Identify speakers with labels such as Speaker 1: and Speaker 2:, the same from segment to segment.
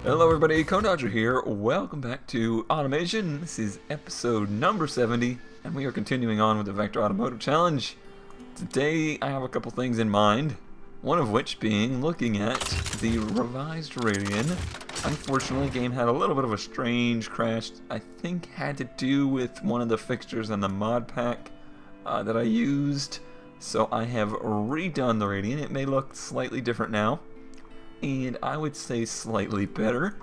Speaker 1: Hello everybody, Dodger here. Welcome back to Automation. This is episode number 70, and we are continuing on with the Vector Automotive Challenge. Today I have a couple things in mind, one of which being looking at the revised Radian. Unfortunately, the game had a little bit of a strange crash. I think had to do with one of the fixtures in the mod pack that I used. So I have redone the Radian. It may look slightly different now, and I would say slightly better.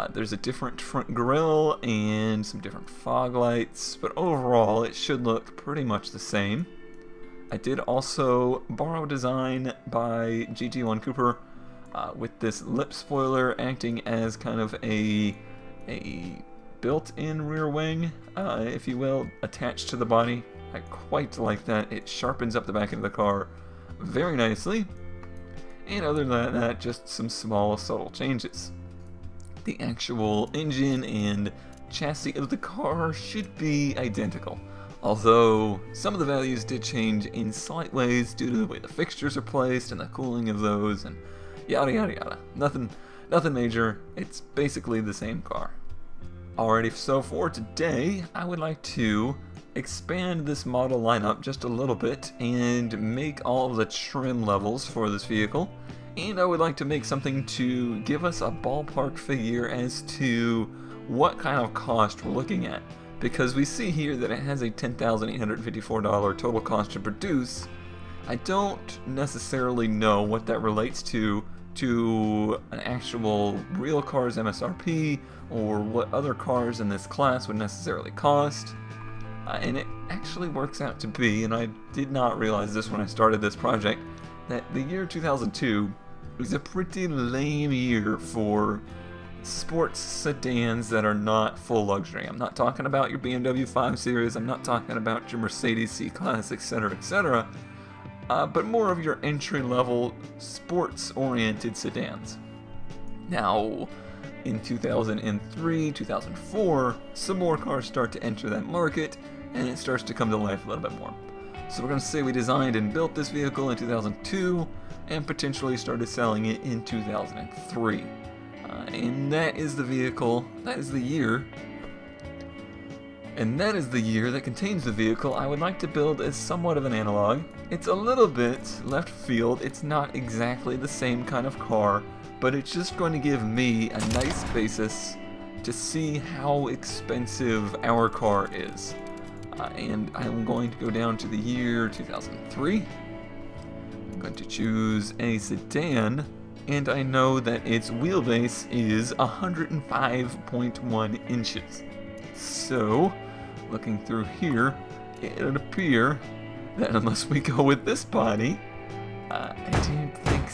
Speaker 1: There's a different front grille and some different fog lights, but overall it should look pretty much the same. I did also borrow a design by GT1 Cooper with this lip spoiler acting as kind of a built-in rear wing, if you will, attached to the body. I quite like that. It sharpens up the back of the car very nicely. And other than that, just some small subtle changes. The actual engine and chassis of the car should be identical, although some of the values did change in slight ways due to the way the fixtures are placed and the cooling of those and yada yada yada. Nothing major. It's basically the same car. Alrighty, so for today, I would like to expand this model lineup just a little bit and make all of the trim levels for this vehicle, and I would like to make something to give us a ballpark figure as to what kind of cost we're looking at, because we see here that it has a $10,854 total cost to produce. I don't necessarily know what that relates to an actual real car's MSRP or what other cars in this class would necessarily cost. And it actually works out to be, and I did not realize this when I started this project, that the year 2002 was a pretty lame year for sports sedans that are not full luxury. I'm not talking about your BMW 5 Series, I'm not talking about your Mercedes C-Class, etc., but more of your entry-level sports-oriented sedans. Now, in 2003, 2004, some more cars start to enter that market, and it starts to come to life a little bit more. So we're going to say we designed and built this vehicle in 2002, and potentially started selling it in 2003. And that is the vehicle, that is the year, and that is the year that contains the vehicle I would like to build as somewhat of an analog. It's a little bit left field, it's not exactly the same kind of car, but it's just going to give me a nice basis to see how expensive our car is. And I'm going to go down to the year 2003. I'm going to choose a sedan, and I know that its wheelbase is 105.1 inches. So, looking through here, it would appear that unless we go with this body, I don't think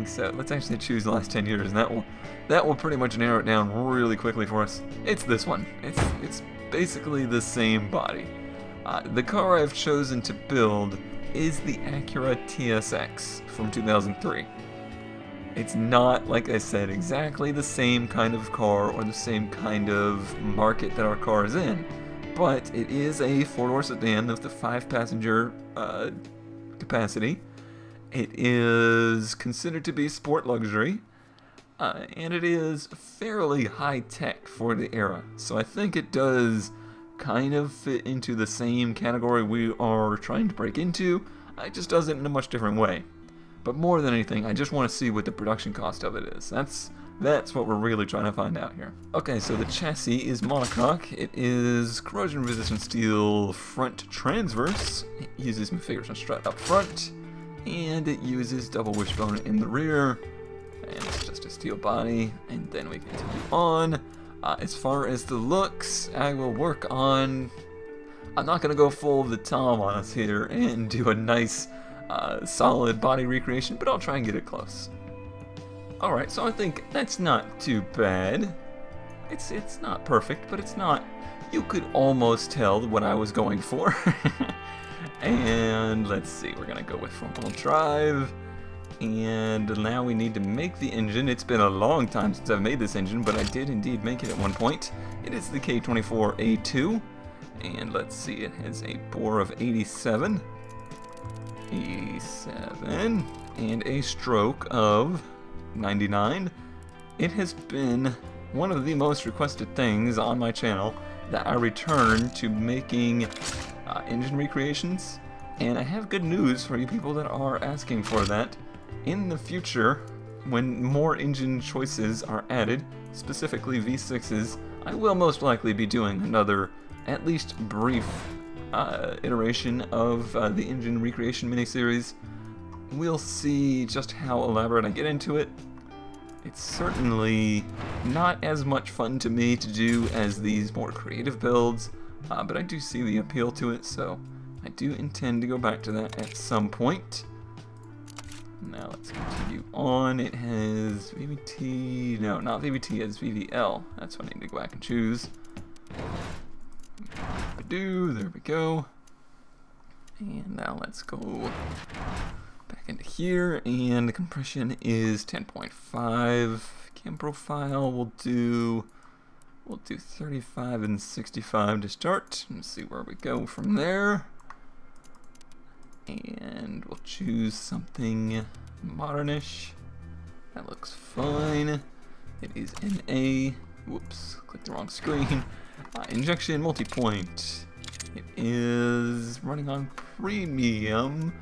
Speaker 1: so. Let's actually choose the last 10 years, and that will pretty much narrow it down really quickly for us. It's this one. It's basically the same body. The car I've chosen to build is the Acura TSX from 2003. It's not, like I said, exactly the same kind of car or the same kind of market that our car is in, but it is a four-door sedan with the 5-passenger capacity. It is considered to be sport luxury, and it is fairly high-tech for the era. So I think it does kind of fit into the same category we are trying to break into. It just does it in a much different way. But more than anything, I just want to see what the production cost of it is. That's what we're really trying to find out here. Okay, so the chassis is monocoque. It is corrosion-resistant steel front transverse. It uses MacLeod strut up front, and it uses double wishbone in the rear, and it's just a steel body. And then we continue on. As far as the looks, I will work on, I'm not going to go full of the Tom on us here and do a nice solid body recreation, but I'll try and get it close. Alright, so I think that's not too bad. It's not perfect, but it's not, you could almost tell what I was going for. And let's see, we're gonna go with front-wheel drive, and now we need to make the engine. It's been a long time since I've made this engine, but I did indeed make it at one point. It is the K24A2, and let's see, it has a bore of 87, and a stroke of 99, It has been one of the most requested things on my channel that I return to making engine recreations, and I have good news for you people that are asking for that. In the future, when more engine choices are added, specifically V6s, I will most likely be doing another, at least brief, iteration of the engine recreation miniseries. We'll see just how elaborate I get into it. It's certainly not as much fun to me to do as these more creative builds, but I do see the appeal to it, so I do intend to go back to that at some point. Now let's continue on. It has VVT, no, not VVT, it's VVL. That's what I need to go back and choose. There we go. And now let's go back into here, and the compression is 10.5. Cam profile we'll do 35 and 65 to start, and see where we go from there. And we'll choose something modernish. That looks fine. It is NA. Whoops, clicked the wrong screen. Injection multi-point. It is running on premium,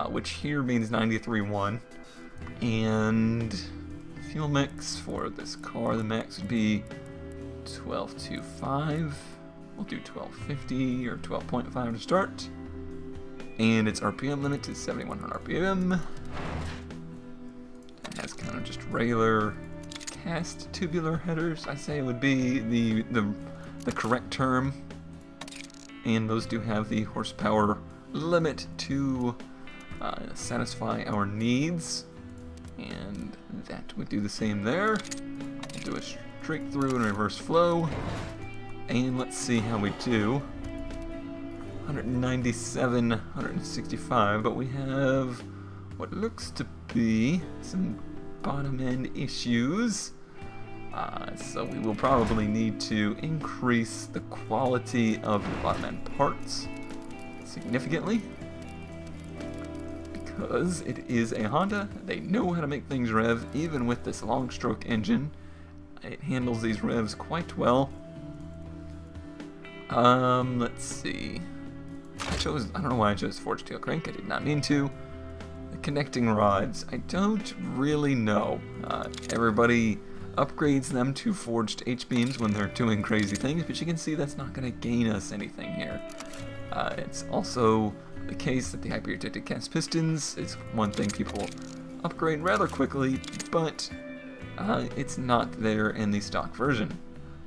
Speaker 1: which here means 93.1. And fuel mix for this car, the max would be 12.25. We'll do 12.50 or 12.5 to start. And its RPM limit is 7,100 RPM. It has kind of just regular cast tubular headers, I say would be the correct term. And those do have the horsepower limit to satisfy our needs. And that would do the same there. We'll do a straight through and reverse flow. And let's see how we do. 197, 165, but we have what looks to be some bottom end issues. So we will probably need to increase the quality of the bottom end parts significantly, because it is a Honda. They know how to make things rev, even with this long stroke engine. It handles these revs quite well. Let's see. I don't know why I chose forged steel crank. I did not mean to. The connecting rods, I don't really know. Everybody upgrades them to forged H-beams when they're doing crazy things, but you can see that's not going to gain us anything here. It's also the case that the hyper-protected cast pistons is one thing people upgrade rather quickly, but it's not there in the stock version.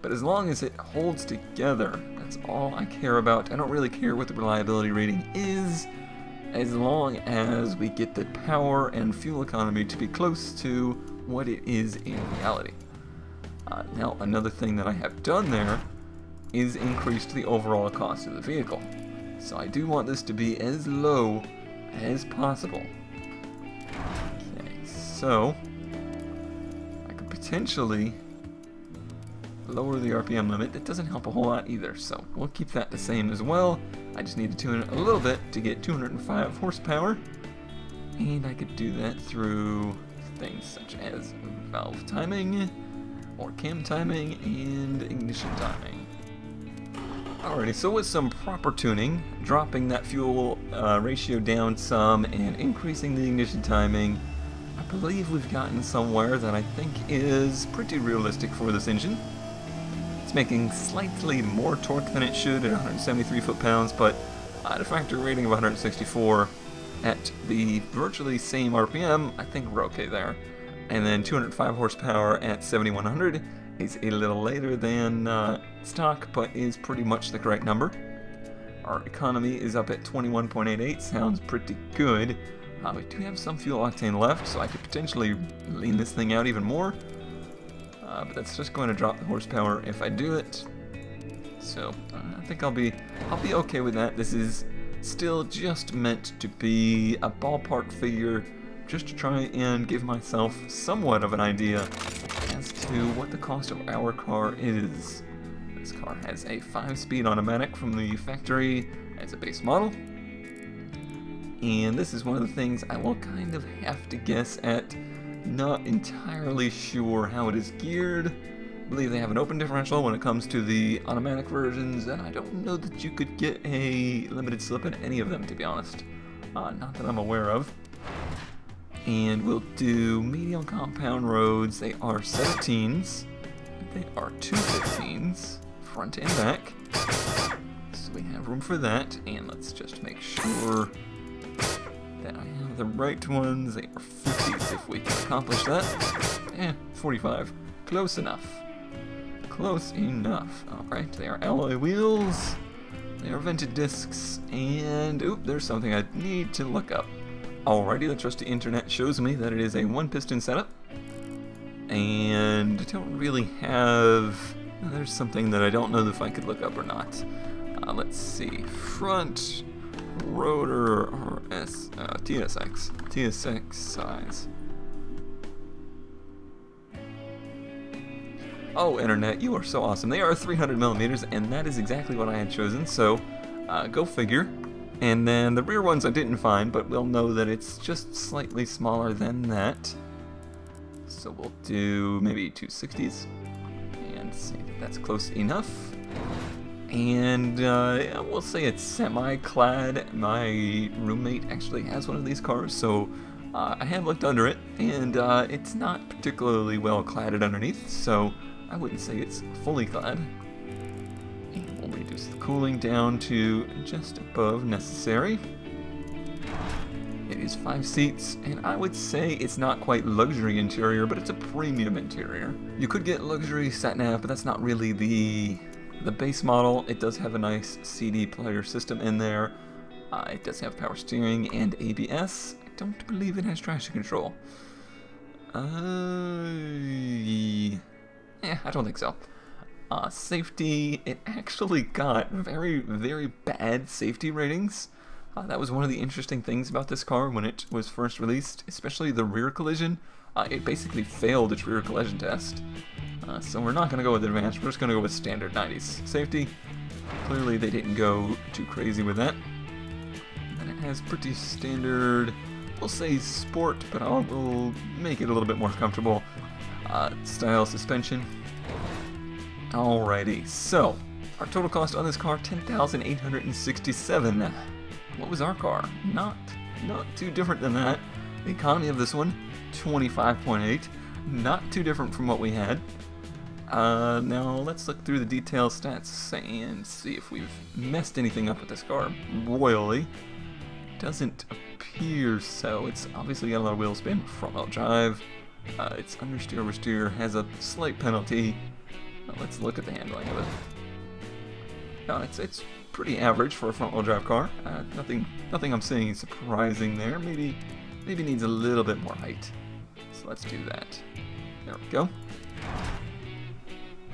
Speaker 1: But as long as it holds together, that's all I care about. I don't really care what the reliability rating is, as long as we get the power and fuel economy to be close to what it is in reality. Now, another thing that I have done there is increased the overall cost of the vehicle. So I do want this to be as low as possible. Okay, so I could potentially lower the RPM limit. That doesn't help a whole lot either, so we'll keep that the same as well. I just need to tune it a little bit to get 205 horsepower, and I could do that through things such as valve timing, or cam timing, and ignition timing. Alrighty, so with some proper tuning, dropping that fuel ratio down some and increasing the ignition timing, I believe we've gotten somewhere that I think is pretty realistic for this engine. It's making slightly more torque than it should at 173 foot-pounds, but at a factory rating of 164 at the virtually same RPM, I think we're okay there. And then 205 horsepower at 7,100 is a little later than stock, but is pretty much the correct number. Our economy is up at 21.88, sounds pretty good. We do have some fuel octane left, so I could potentially lean this thing out even more. But that's just going to drop the horsepower if I do it. So I think I'll be okay with that. This is still just meant to be a ballpark figure, just to try and give myself somewhat of an idea as to what the cost of our car is. This car has a 5-speed automatic from the factory as a base model. And this is one of the things I will kind of have to guess at Not entirely sure how it is geared. I believe they have an open differential when it comes to the automatic versions, and I don't know that you could get a limited slip in any of them, to be honest. Not that I'm aware of. And we'll do medium compound roads. They are 17s. They are 215s, front and back. So we have room for that, and let's just make sure that I have the right ones. They are 50s if we can accomplish that. 45. Close enough. Close enough. Alright, they are alloy wheels. They are vented discs, and oop, there's something I need to look up. Alrighty, the trusty internet shows me that it is a one-piston setup, and I don't really have... There's something that I don't know if I could look up or not. Let's see. Front rotor or TSX size. Oh, internet, you are so awesome. They are 300 millimeters, and that is exactly what I had chosen, so go figure. And then the rear ones I didn't find, but we'll know that it's just slightly smaller than that. So we'll do maybe 260s, and see if that's close enough. And we'll say it's semi-clad. My roommate actually has one of these cars, so I have looked under it, and it's not particularly well cladded underneath, so I wouldn't say it's fully clad. And we'll reduce the cooling down to just above necessary. It is 5 seats, and I would say it's not quite luxury interior, but it's a premium interior. You could get luxury sat-nav, but that's not really the base model. It does have a nice CD player system in there. It does have power steering and ABS. I don't believe it has traction control. I don't think so. Safety, it actually got very, very bad safety ratings. That was one of the interesting things about this car when it was first released, especially the rear collision. It basically failed its rear collision test. So we're not going to go with advanced, we're just going to go with standard 90s. Safety, clearly they didn't go too crazy with that. And it has pretty standard, we'll say sport, but we'll make it a little bit more comfortable. Style suspension. Alrighty, so our total cost on this car, $10,867. What was our car? Not too different than that. The economy of this one, 25.8. Not too different from what we had. Now let's look through the detail stats and see if we've messed anything up with this car royally. Doesn't appear so. It's obviously got a lot of wheel spin, front wheel drive. It's understeer, oversteer, has a slight penalty. Let's look at the handling of it. No, it's pretty average for a front wheel drive car. Nothing I'm seeing surprising there. Maybe needs a little bit more height. So let's do that. There we go.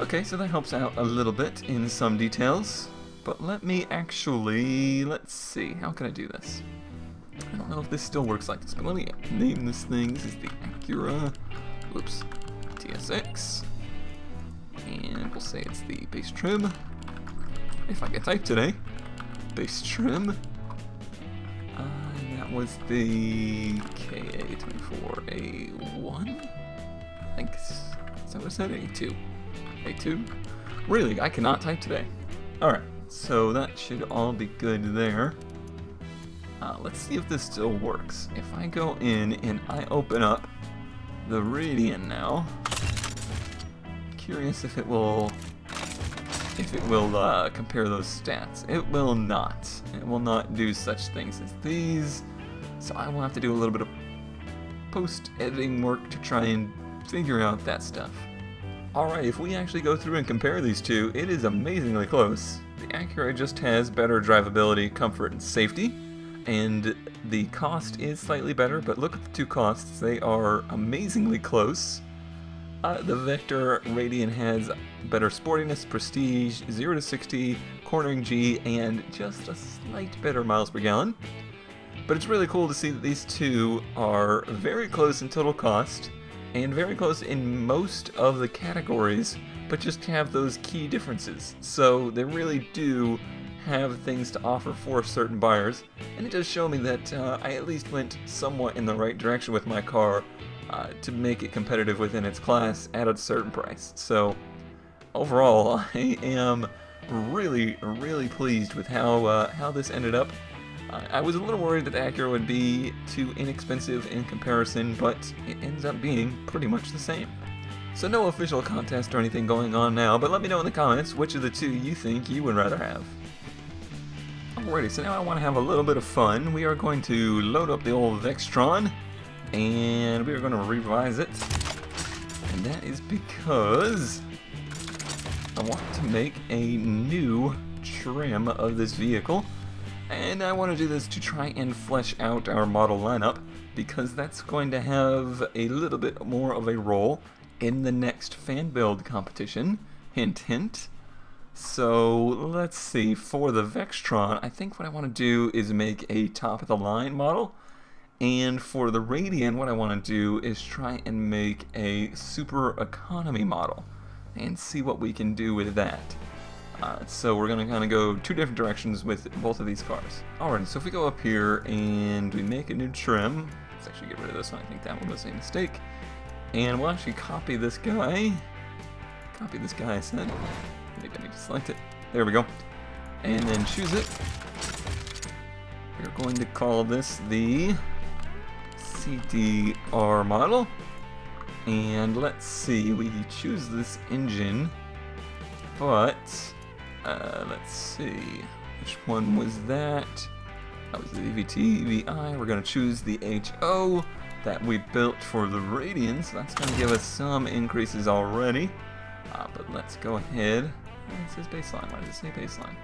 Speaker 1: Okay, so that helps out a little bit in some details. But let me actually, let's see, how can I do this? I don't know if this still works like this, but let me name this thing. This is the Acura, whoops, TSX. And we'll say it's the base trim. If I can type today. Base trim. And that was the KA24A1? I think, is that what I said? A2. A2? Really, I cannot type today. Alright, so that should all be good there. Let's see if this still works. If I go in and I open up the Radian now, curious if it will compare those stats. It will not. It will not do such things as these. So I will have to do a little bit of post-editing work to try and figure out that stuff. Alright, if we actually go through and compare these two, it is amazingly close. The Acura just has better drivability, comfort, and safety, and the cost is slightly better, but look at the two costs. They are amazingly close. The Vector Radian has better sportiness, prestige, 0 to 60, cornering G, and just a slight better miles per gallon. But it's really cool to see that these two are very close in total cost, and very close in most of the categories, but just have those key differences. So they really do have things to offer for certain buyers, and it does show me that I at least went somewhat in the right direction with my car to make it competitive within its class at a certain price. So overall, I am really pleased with how this ended up. I was a little worried that the Acura would be too inexpensive in comparison, but it ends up being pretty much the same. So no official contest or anything going on now, but let me know in the comments which of the two you think you would rather have. Alrighty, so now I want to have a little bit of fun. We are going to load up the old Vextron, and we are going to revise it. And that is because I want to make a new trim of this vehicle. And I want to do this to try and flesh out our model lineup, because that's going to have a little bit more of a role in the next fan build competition. Hint, hint. So let's see, for the Vextron, I think what I want to do is make a top-of-the-line model, and for the Radian, what I want to do is try and make a super economy model, and see what we can do with that. So we're going to kind of go two different directions with both of these cars. Alright, so if we go up here and we make a new trim, let's actually get rid of this one, I think that one was a mistake, and we'll actually copy this guy, I said. Maybe I need to select it. There we go. And then choose it. We're going to call this the CDR model. And let's see, we choose this engine, but let's see, which one was that? That was the VVT, VI. We're going to choose the HO that we built for the Radian, so that's going to give us some increases already. But let's go ahead. It says baseline. Why does it say baseline?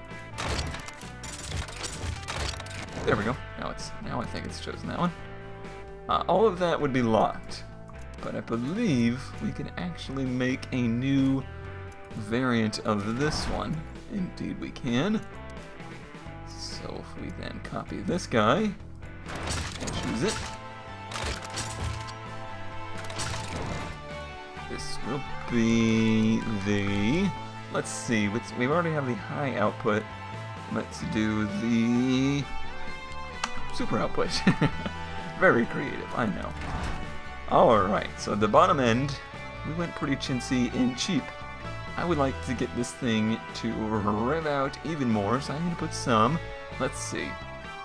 Speaker 1: There we go. Now I think it's chosen that one. All of that would be locked, but I believe we can actually make a new variant of this one. Indeed we can. So if we then copy this guy and choose it, this will be the, let's see, we already have the high output. Let's do the super output. Very creative, I know. Alright, so the bottom end, we went pretty chintzy and cheap. I would like to get this thing to rev out even more, so I'm going to put some. Let's see.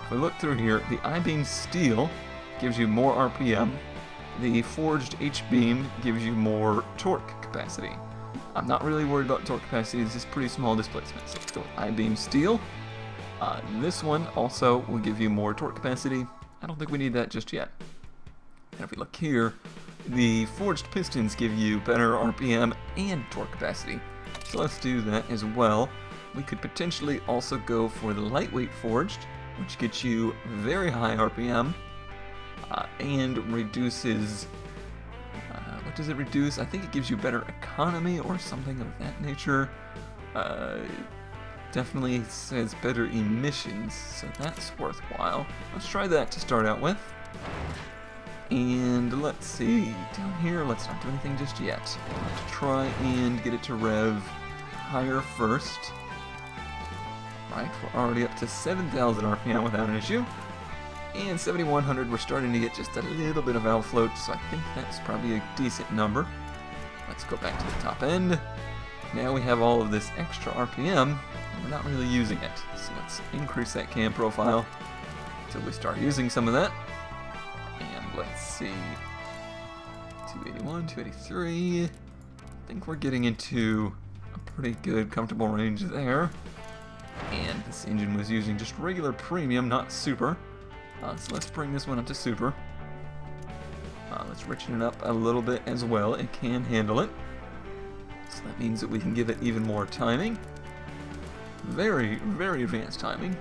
Speaker 1: If we look through here, the I-beam steel gives you more RPM. The forged H-beam gives you more torque capacity. I'm not really worried about torque capacity, it's just pretty small displacement. So let's go with I-beam steel. This one also will give you more torque capacity. I don't think we need that just yet. And if we look here, the forged pistons give you better RPM and torque capacity. So let's do that as well. We could potentially also go for the lightweight forged, which gets you very high RPM and reduces, what does it reduce? I think it gives you better economy or something of that nature. Definitely says better emissions, so that's worthwhile. Let's try that to start out with. And let's see, down here, let's not do anything just yet. Let's try and get it to rev higher first. Right, we're already up to 7,000 RPM without an issue. And 7,100, we're starting to get just a little bit of valve float, so I think that's probably a decent number. Let's go back to the top end. Now we have all of this extra RPM, and we're not really using it. So let's increase that cam profile until we start using some of that. And let's see, 281, 283. I think we're getting into a pretty good, comfortable range there. And this engine was using just regular premium, not super. So let's bring this one up to super. Let's richen it up a little bit as well. It can handle it. So that means that we can give it even more timing. Very, very advanced timing.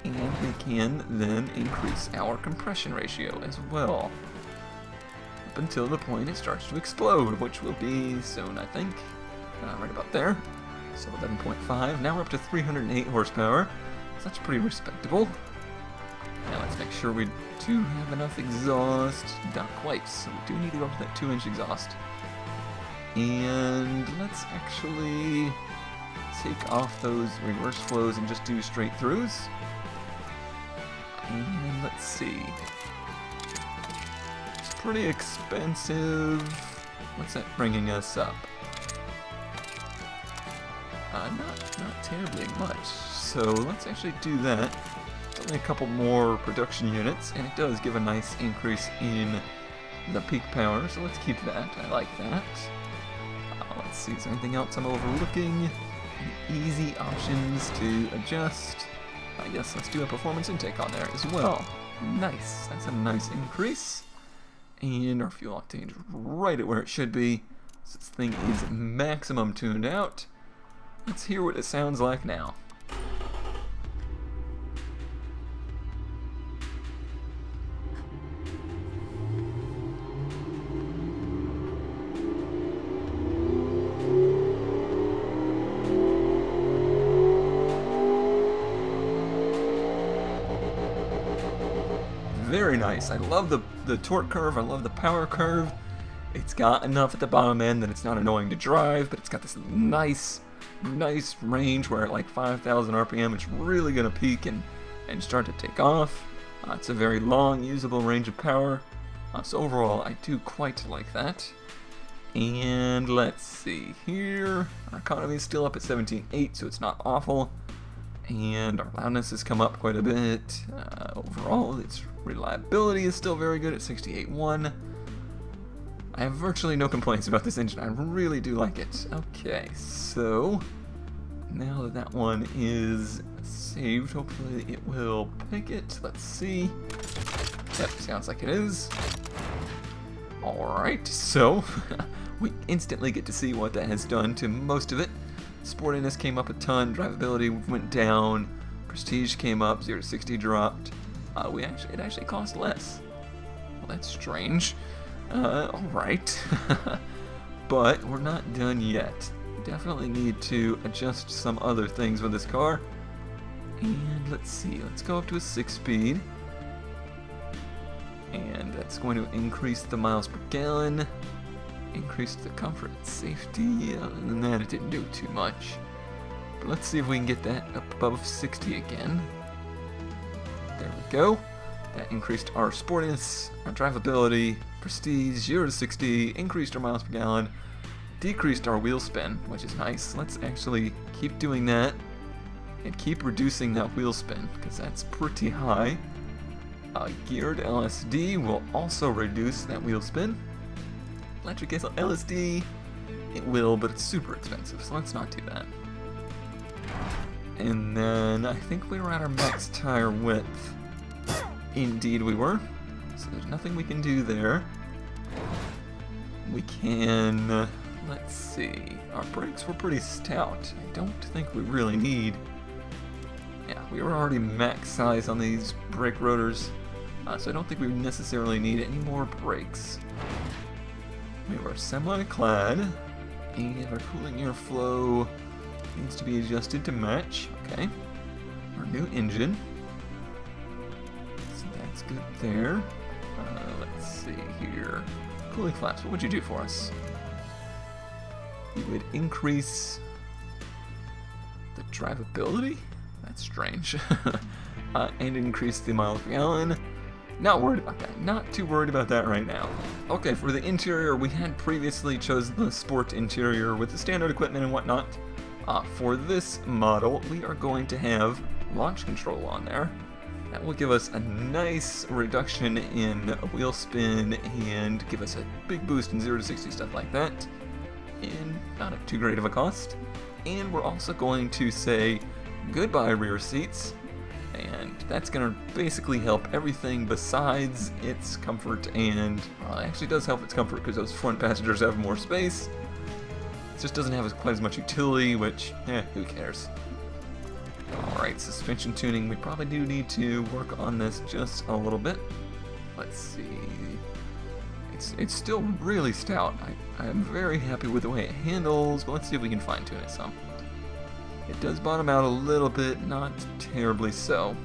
Speaker 1: And we can then increase our compression ratio as well. Up until the point it starts to explode, which will be soon, I think. Right about there. So 11.5. Now we're up to 308 horsepower. So that's pretty respectable. Now let's make sure we do have enough exhaust. Not quite, so we do need to go up to that 2-inch exhaust. And let's actually take off those reverse flows and just do straight throughs. And let's see. Let's pretty expensive. What's that bringing us up? Not terribly much. So let's actually do that. It's only a couple more production units, and it does give a nice increase in the peak power, so let's keep that. I like that. Let's see, is there anything else I'm overlooking? Any easy options to adjust? Yes, let's do a performance intake on there as well. Nice, that's a nice increase. And our fuel octane's right at where it should be. So this thing is maximum tuned out. Let's hear what it sounds like now. Very nice. I love the torque curve. I love the power curve. It's got enough at the bottom end that it's not annoying to drive, but it's got this nice range where at like 5,000 RPM it's really going to peak and start to take off. It's a very long usable range of power. So overall I do quite like that. And let's see here. Our economy is still up at 17.8, so it's not awful. And our loudness has come up quite a bit. Overall, its reliability is still very good at 68.1. I have virtually no complaints about this engine. I really do like it. Okay, so now that that one is saved, hopefully it will pick it. Let's see. Yep, sounds like it is. Alright, so we instantly get to see what that has done to most of it. Sportiness came up a ton, drivability went down, prestige came up, 0 to 60 dropped. It actually cost less. Well, that's strange. Alright. But we're not done yet. We definitely need to adjust some other things with this car. And let's see, let's go up to a 6-speed. And that's going to increase the miles per gallon. Increase the comfort and safety. Other than that, it didn't do too much. But let's see if we can get that up above 60 again. There we go. That increased our sportiness, our drivability, prestige, 0 to 60, increased our miles per gallon, decreased our wheel spin, which is nice. Let's actually keep doing that and keep reducing that wheel spin, because that's pretty high. Geared LSD will also reduce that wheel spin. Electric LSD, it will, but it's super expensive, so let's not do that. And then I think we were at our max tire width. Indeed we were. So there's nothing we can do there. We can, let's see, our brakes were pretty stout. I don't think we really need, yeah, we were already max size on these brake rotors, so I don't think we necessarily need any more brakes. We were semi-clad, and our cooling airflow needs to be adjusted to match. Okay, our new engine, so that's good there. Let's see here. Cooling flaps, what would you do for us? You would increase the drivability? That's strange. And increase the miles per gallon. Not worried about that. Not too worried about that right now. Okay, for the interior, we had previously chosen the sport interior with the standard equipment and whatnot. For this model, we are going to have launch control on there. That will give us a nice reduction in wheel spin and give us a big boost in 0 to 60, stuff like that, and not too great of a cost. And we're also going to say goodbye rear seats, and that's going to basically help everything besides its comfort, and it actually does help its comfort because those front passengers have more space. It just doesn't have quite as much utility, which, who cares? Alright, suspension tuning, we probably do need to work on this just a little bit. Let's see. It's still really stout. I am very happy with the way it handles, but let's see if we can fine tune it some. It does bottom out a little bit, not terribly so.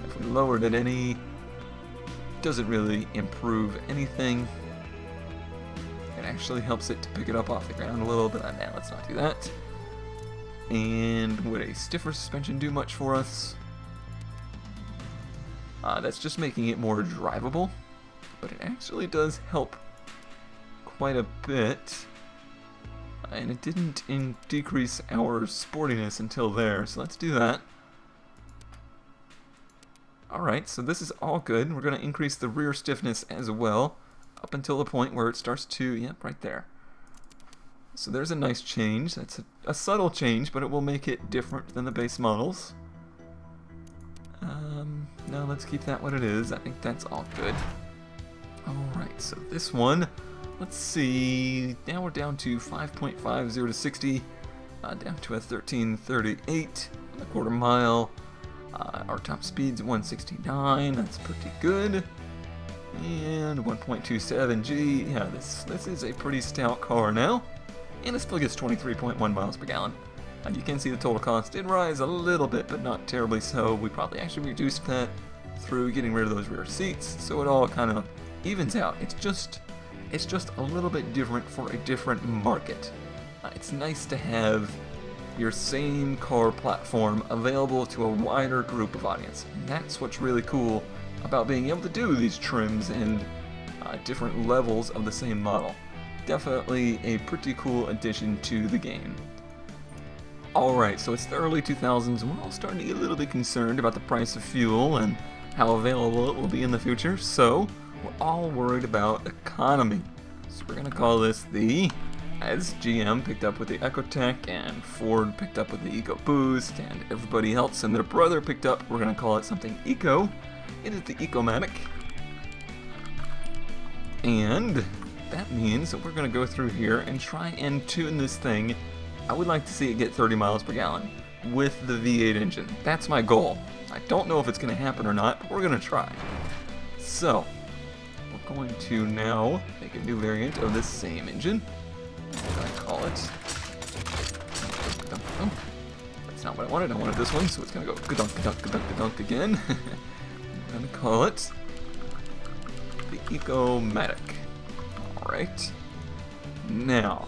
Speaker 1: If we lowered it any, it doesn't really improve anything. It actually helps it to pick it up off the ground a little bit. Now let's not do that. And would a stiffer suspension do much for us? That's just making it more drivable. but it actually does help quite a bit. And it didn't decrease our sportiness until there, so let's do that. Alright, so this is all good. We're going to increase the rear stiffness as well, up until the point where it starts to, yep, right there. So there's a nice change. That's a subtle change, but it will make it different than the base models. No, let's keep that what it is. I think that's all good. Alright, so this one, let's see, now we're down to 5.50 to 60, down to a 1338 a quarter mile. Our top speed's 169, that's pretty good. And 1.27 G, yeah, this is a pretty stout car now. And it still gets 23.1 miles per gallon. You can see the total cost did rise a little bit, but not terribly so. We probably actually reduced that through getting rid of those rear seats, so it all kind of evens out. It's just a little bit different for a different market. It's nice to have your same car platform available to a wider group of audience. And that's what's really cool about being able to do these trims and different levels of the same model. Definitely a pretty cool addition to the game. Alright, so it's the early 2000s and we're all starting to get a little bit concerned about the price of fuel and how available it will be in the future, so we're all worried about economy. So we're going to call this the, as GM picked up with the EcoTech and Ford picked up with the EcoBoost and everybody else and their brother picked up, we're going to call it something Eco. It is the Ecomatic. And that means that we're going to go through here and try and tune this thing. I would like to see it get 30 miles per gallon with the V8 engine. That's my goal. I don't know if it's going to happen or not, but we're going to try. So, we're going to now make a new variant of this same engine. What do I call it? That's not what I wanted. I wanted this one, so it's going to go gadunk, gadunk, gadunk, gadunk again. I'm going to call it the Ecomatic. Alright. Now,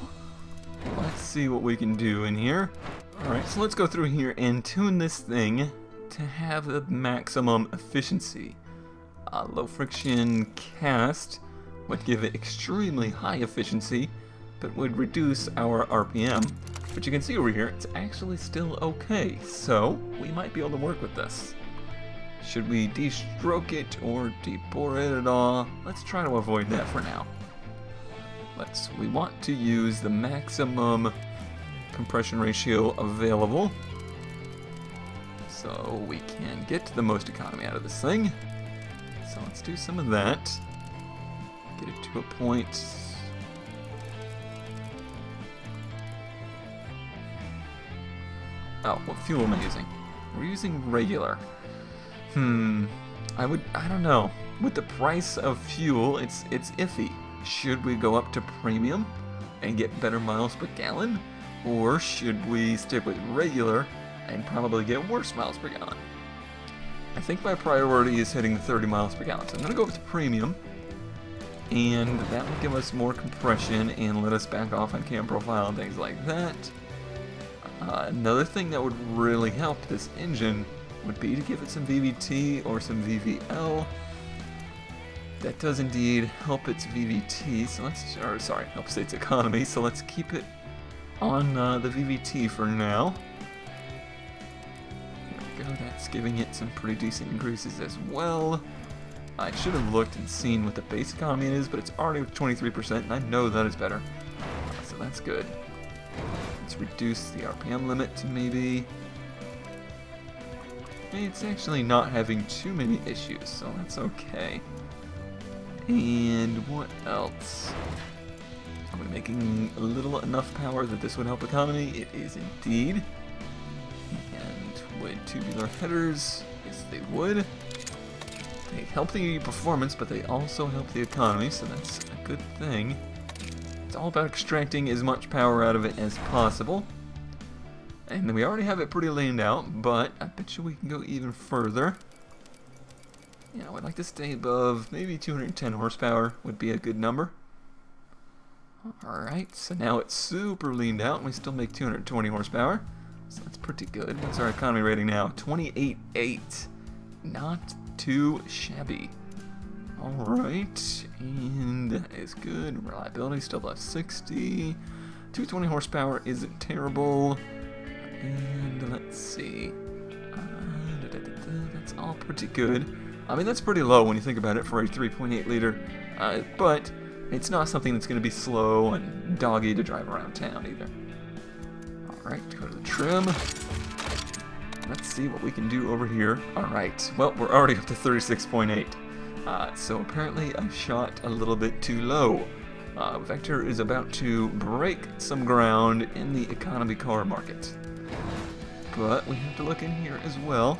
Speaker 1: let's see what we can do in here. Alright, so let's go through here and tune this thing to have the maximum efficiency. Low friction cast would give it extremely high efficiency, but would reduce our RPM. But you can see over here, it's actually still okay, so we might be able to work with this. Should we de-stroke it or debore it at all? Let's try to avoid that for now. We want to use the maximum compression ratio available so we can get the most economy out of this thing. So let's do some of that. Get it to a point. Oh, what fuel am I using? We're using regular. I don't know. With the price of fuel, it's iffy. Should we go up to premium and get better miles per gallon? Or should we stick with regular and probably get worse miles per gallon? I think my priority is hitting the 30 miles per gallon. So I'm going to go up to premium, and that will give us more compression and let us back off on cam profile and things like that. Another thing that would really help this engine would be to give it some VVT or some VVL. That does indeed help its VVT, so helps its economy, so let's keep it on the VVT for now. There we go, that's giving it some pretty decent increases as well. I should have looked and seen what the base economy is, but it's already 23%, and I know that is better. So that's good. Let's reduce the RPM limit to maybe... It's actually not having too many issues, so that's okay. And what else? Are we making a little enough power that this would help economy? It is indeed. And would tubular headers? Yes, they would. They help the performance, but they also help the economy, so that's a good thing. It's all about extracting as much power out of it as possible. And we already have it pretty leaned out, but I bet you we can go even further. Yeah, I would like to stay above maybe 210 horsepower would be a good number. Alright, so now it's super leaned out and we still make 220 horsepower. So that's pretty good. What's our economy rating now? 28.8. Not too shabby. Alright, and that is good. Reliability still above 60. 220 horsepower isn't terrible. And let's see. That's all pretty good. I mean, that's pretty low when you think about it for a 3.8 liter. But it's not something that's going to be slow and doggy to drive around town either. Alright, go to the trim. Let's see what we can do over here. Alright, well, we're already up to 36.8. So apparently I shot a little bit too low. Vector is about to break some ground in the economy car market. But we have to look in here as well.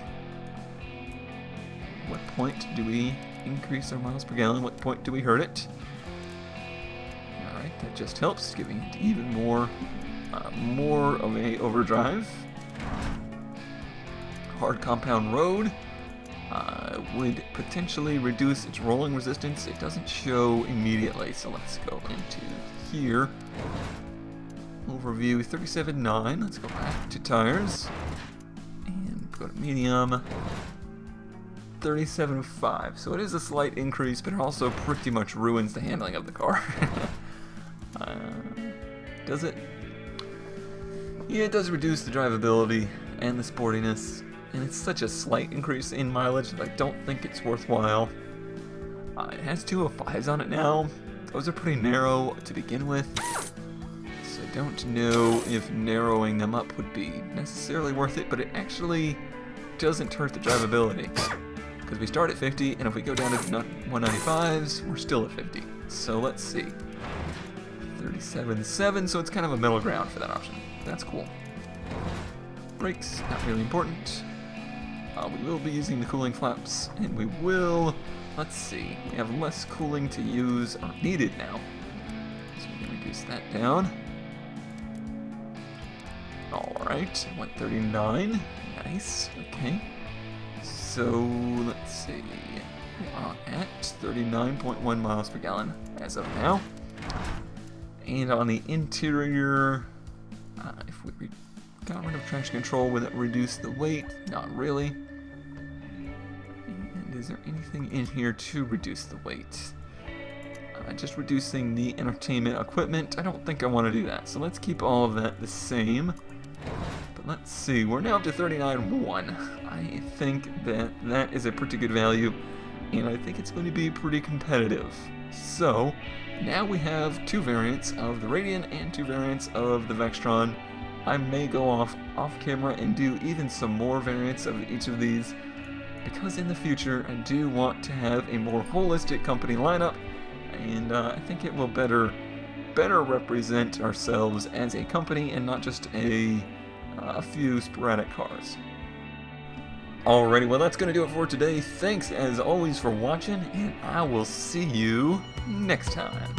Speaker 1: What point do we increase our miles per gallon? What point do we hurt it? Alright, that just helps, giving it even more of a overdrive. Hard compound road would potentially reduce its rolling resistance. It doesn't show immediately, so let's go into here. Overview 37.9. Let's go back to tires and go to medium. 37.5. So it is a slight increase, but it also pretty much ruins the handling of the car. Does it? Yeah, it does reduce the drivability and the sportiness, and it's such a slight increase in mileage that I don't think it's worthwhile. It has 205s on it now. Those are pretty narrow to begin with, so I don't know if narrowing them up would be necessarily worth it, but it actually doesn't hurt the drivability. Because we start at 50, and if we go down to 195s, we're still at 50. So let's see. 37.7, so it's kind of a middle ground for that option. That's cool. Brakes, not really important. We will be using the cooling flaps, and we will, let's see, we have less cooling to use or needed now. So we can reduce that down. Alright, 139, nice, okay. So, let's see, we are at 39.1 miles per gallon as of now. And on the interior, if we got rid of traction control, would it reduce the weight? Not really. And is there anything in here to reduce the weight? Just reducing the entertainment equipment. I don't think I want to do that, so let's keep all of that the same. But let's see, we're now up to 39.1. I think that is a pretty good value, and I think it's going to be pretty competitive. So, now we have two variants of the Radian and two variants of the Vextron. I may go off camera and do even some more variants of each of these, because in the future I do want to have a more holistic company lineup, and I think it will better represent ourselves as a company and not just a few sporadic cars. Alrighty, well that's going to do it for today. Thanks as always for watching, and I will see you next time.